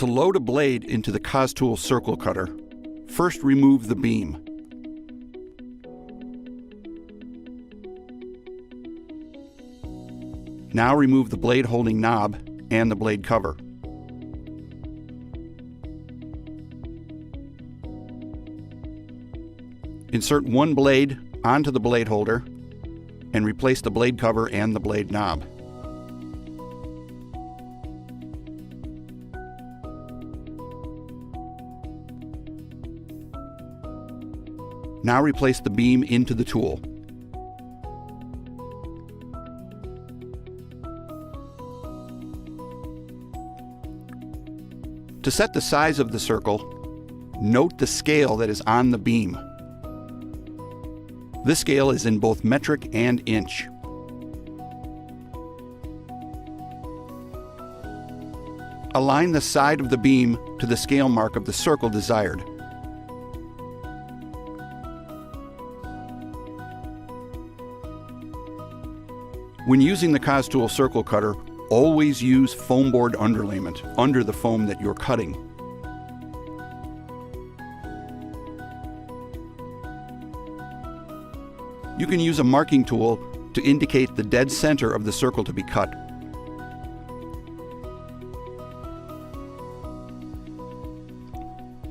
To load a blade into the COS-Tool Circle Cutter, first remove the beam. Now remove the blade holding knob and the blade cover. Insert one blade onto the blade holder and replace the blade cover and the blade knob. Now replace the beam into the tool. To set the size of the circle, note the scale that is on the beam. This scale is in both metric and inch. Align the side of the beam to the scale mark of the circle desired. When using the COS-Tool Circle Cutter, always use foam board underlayment under the foam that you're cutting. You can use a marking tool to indicate the dead center of the circle to be cut.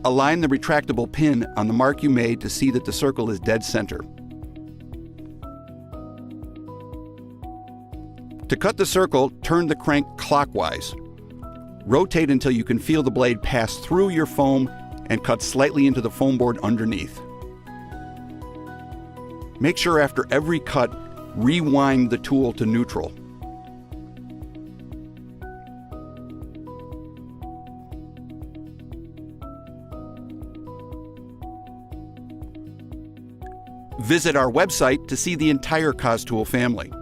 Align the retractable pin on the mark you made to see that the circle is dead center. To cut the circle, turn the crank clockwise. Rotate until you can feel the blade pass through your foam and cut slightly into the foam board underneath. Make sure after every cut, rewind the tool to neutral. Visit our website to see the entire COS-Tool family.